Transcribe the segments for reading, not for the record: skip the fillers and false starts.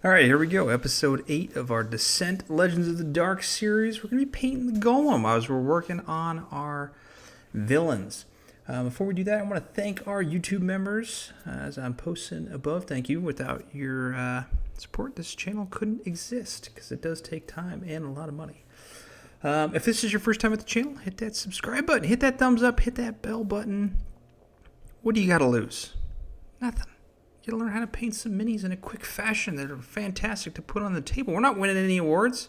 Alright, here we go. Episode 8 of our Descent Legends of the Dark series. We're going to be painting the Golem as we're working on our villains. Before we do that, I want to thank our YouTube members. As I'm posting above, thank you. Without your support, this channel couldn't exist because it does take time and a lot of money. If this is your first time at the channel, hit that subscribe button, hit that thumbs up, hit that bell button. What do you got to lose? Nothing. You gotta learn how to paint some minis in a quick fashion that are fantastic to put on the table. We're not winning any awards,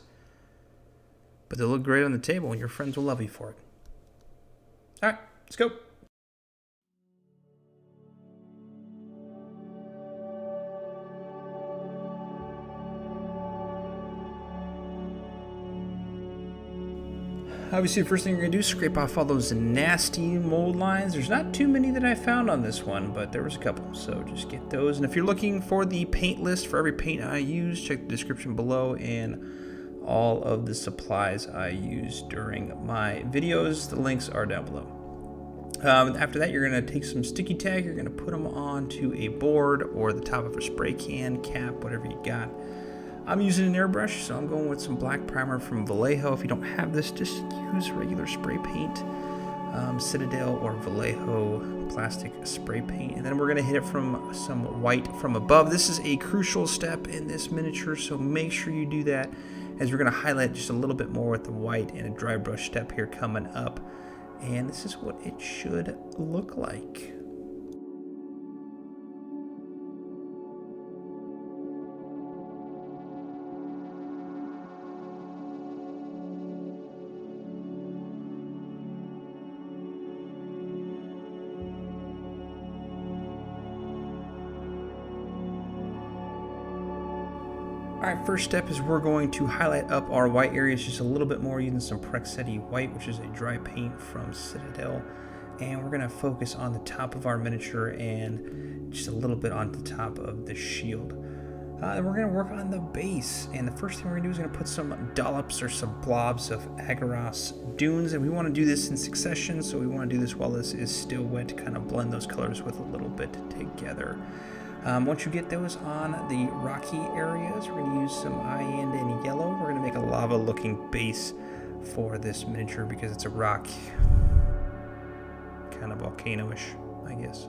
but they'll look great on the table and your friends will love you for it. Alright, let's go. Obviously, the first thing you're going to do is scrape off all those nasty mold lines. There's not too many that I found on this one, but there was a couple, so just get those. And if you're looking for the paint list for every paint I use, check the description below and all of the supplies I use during my videos. The links are down below. After that, you're going to take some sticky tag. You're going to put them onto a board or the top of a spray can, cap, whatever you got. I'm using an airbrush, so I'm going with some black primer from Vallejo. If you don't have this, just use regular spray paint, Citadel or Vallejo plastic spray paint. And then we're going to hit it from some white from above. This is a crucial step in this miniature, so make sure you do that, as we're going to highlight just a little bit more with the white and a dry brush step here coming up. And this is what it should look like. Alright, first step is we're going to highlight up our white areas just a little bit more using some Prexetti White, which is a dry paint from Citadel. And we're going to focus on the top of our miniature and just a little bit on the top of the shield. Then we're going to work on the base. And the first thing we're going to do is going to put some dollops or some blobs of Aggaros Dunes. And we want to do this in succession, so we want to do this while this is still wet to kind of blend those colors with a little bit together. Once you get those on the rocky areas, we're going to use some Iyanden Yellow. We're going to make a lava-looking base for this miniature because it's a rock, kind of volcano-ish, I guess.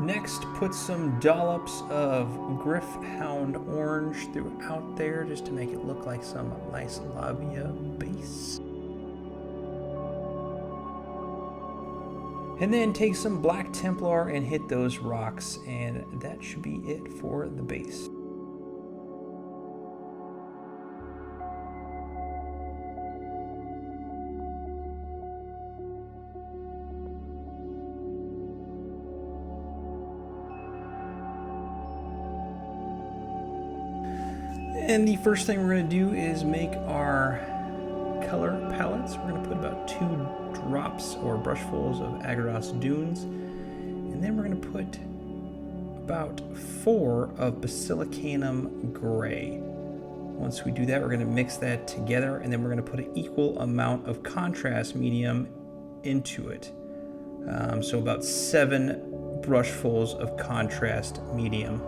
Next, put some dollops of Gryph-Hound Orange throughout there just to make it look like some nice lavia base. And then take some black Templar and hit those rocks, and that should be it for the base. And the first thing we're going to do is make our color palettes. We're going to put about 2 drops or brushfuls of Aggaros Dunes. And then we're going to put about 4 of Basilicanum Grey. Once we do that, we're going to mix that together, and then we're going to put an equal amount of contrast medium into it. So about 7 brushfuls of contrast medium.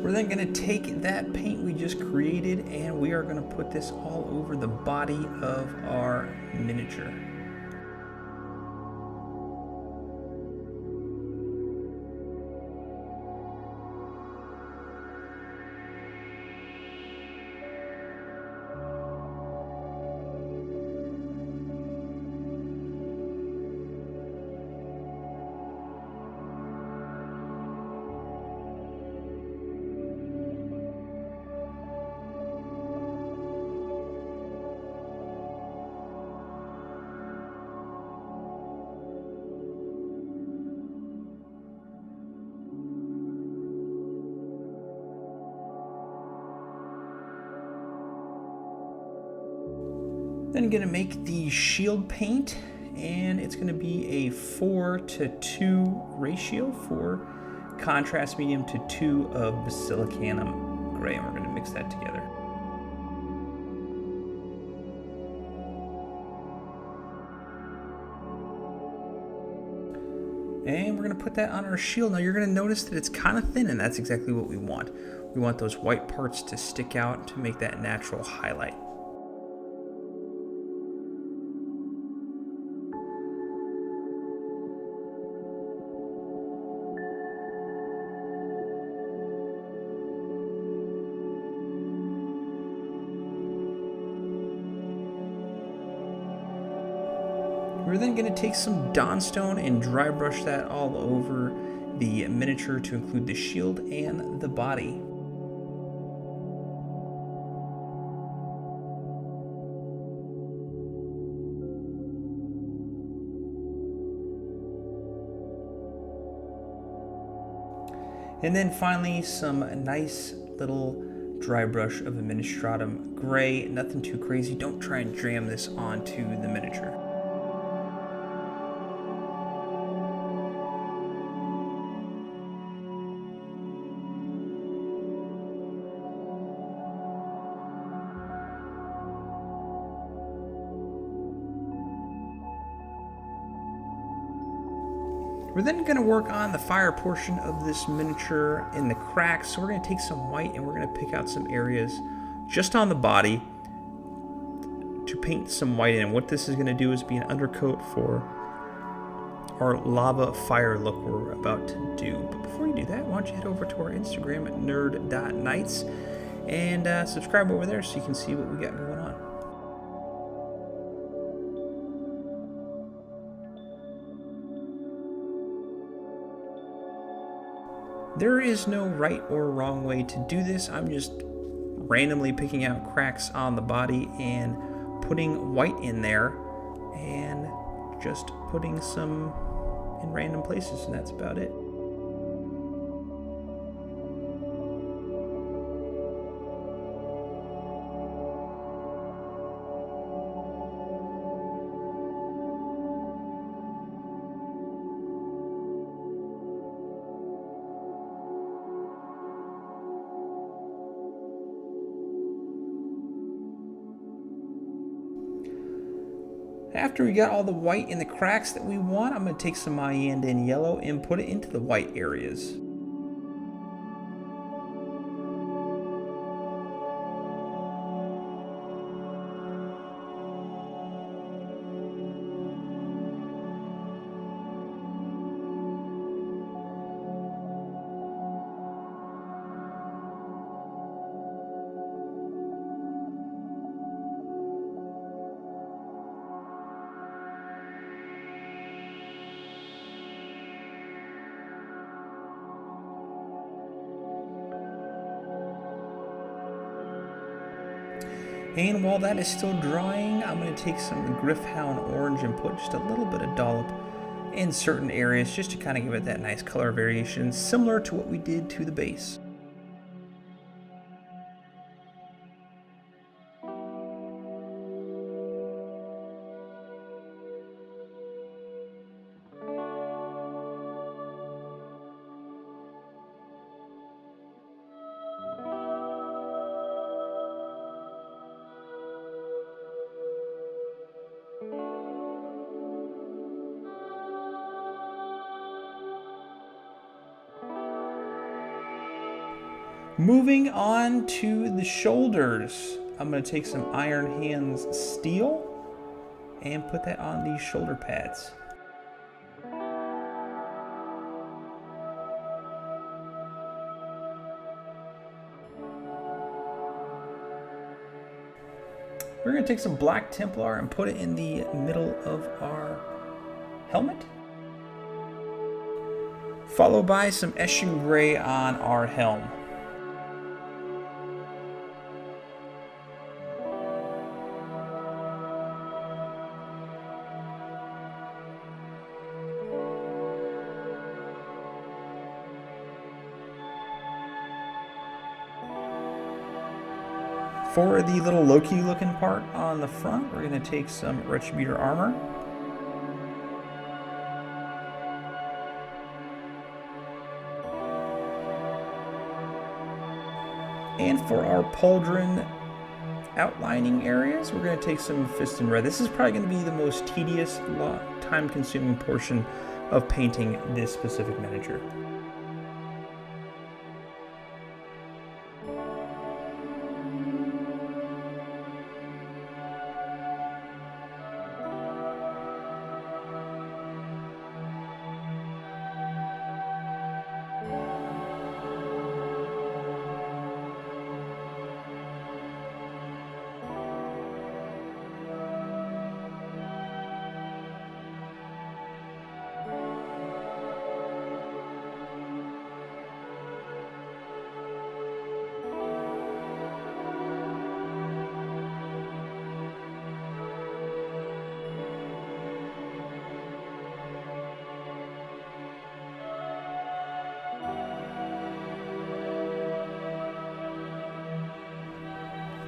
We're then going to take that paint we just created and we are going to put this all over the body of our miniature. Then gonna make the shield paint, and it's gonna be a 4:2 ratio for contrast medium to 2 of Basilicanum Grey, and we're gonna mix that together. And we're gonna put that on our shield. Now you're gonna notice that it's kind of thin, and that's exactly what we want. We want those white parts to stick out to make that natural highlight. We're then going to take some Danwstone and dry brush that all over the miniature to include the shield and the body. And then finally some nice little dry brush of Administratum Grey. Nothing too crazy. Don't try and jam this onto the miniature. We're then going to work on the fire portion of this miniature in the cracks. So we're going to take some white and we're going to pick out some areas just on the body to paint some white in. What this is going to do is be an undercoat for our lava fire look we're about to do. But before you do that, why don't you head over to our Instagram at nerd.nights and subscribe over there so you can see what we got going on. There is no right or wrong way to do this. I'm just randomly picking out cracks on the body and putting white in there and just putting some in random places, and that's about it. After we got all the white in the cracks that we want, I'm going to take some Iyanden Yellow and put it into the white areas. And while that is still drying, I'm going to take some Gryph-Hound Orange and put just a little bit of dollop in certain areas just to kind of give it that nice color variation, similar to what we did to the base. Moving on to the shoulders, I'm going to take some Iron Hands Steel and put that on these shoulder pads. We're going to take some Black Templar and put it in the middle of our helmet, followed by some Eshin Grey on our helm. For the little Loki looking part on the front, we're going to take some Retributor Armour. And for our pauldron outlining areas, we're going to take some Mephiston Red. This is probably going to be the most tedious, time-consuming portion of painting this specific miniature.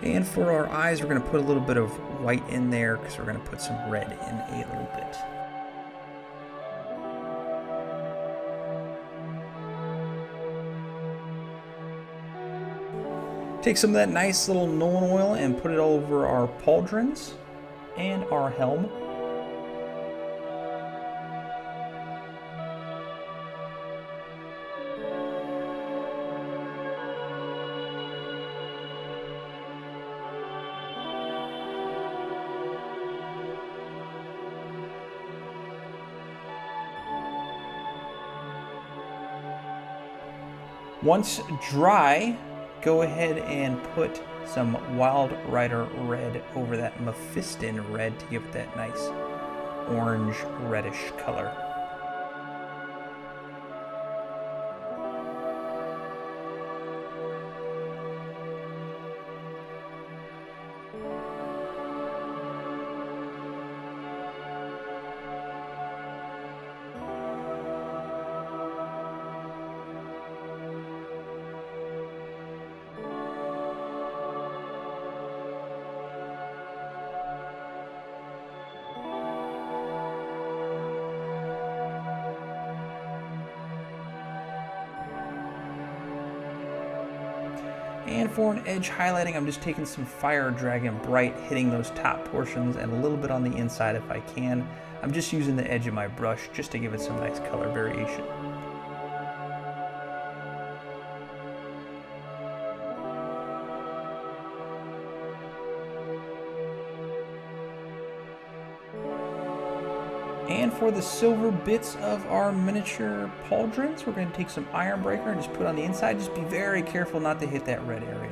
And for our eyes, we're going to put a little bit of white in there because we're going to put some red in a little bit. Take some of that nice little Nulin Oil and put it all over our pauldrons and our helm. Once dry, go ahead and put some Wild Rider Red over that Mephiston Red to give it that nice orange reddish color. And for an edge highlighting, I'm just taking some Fire Dragon Bright, hitting those top portions and a little bit on the inside if I can. I'm just using the edge of my brush just to give it some nice color variation. And for the silver bits of our miniature pauldrons, we're going to take some Ironbreaker and just put on the inside. Just be very careful not to hit that red area.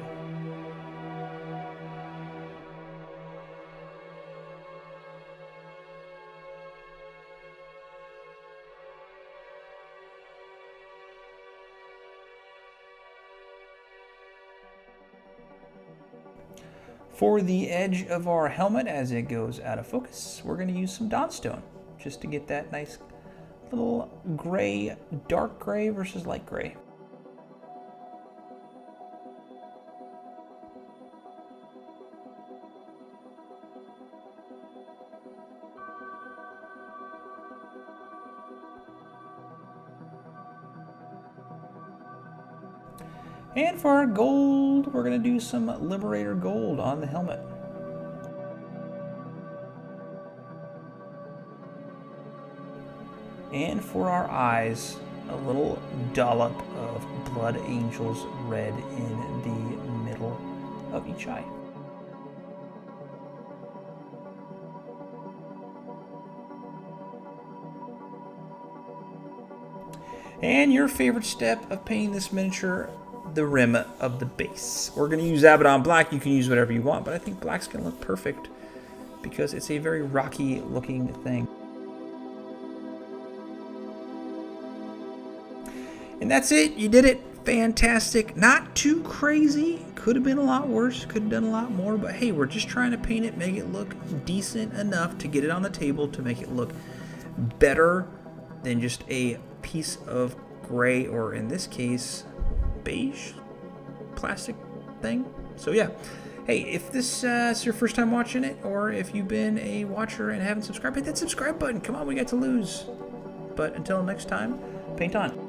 For the edge of our helmet, as it goes out of focus, we're going to use some Danwstone, just to get that nice little gray, dark gray versus light gray. And for our gold, we're going to do some Liberator Gold on the helmet. And for our eyes, a little dollop of Blood Angel's Red in the middle of each eye. And your favorite step of painting this miniature, the rim of the base. We're going to use Abaddon Black. You can use whatever you want, but I think black's going to look perfect because it's a very rocky looking thing. And that's it. You did it. Fantastic. Not too crazy. Could have been a lot worse. Could have done a lot more. But hey, we're just trying to paint it, make it look decent enough to get it on the table, to make it look better than just a piece of gray, or in this case, beige plastic thing. So yeah, Hey, if this is your first time watching it, or if you've been a watcher and haven't subscribed, hit that subscribe button. Come on, we got to lose. But until next time, paint on.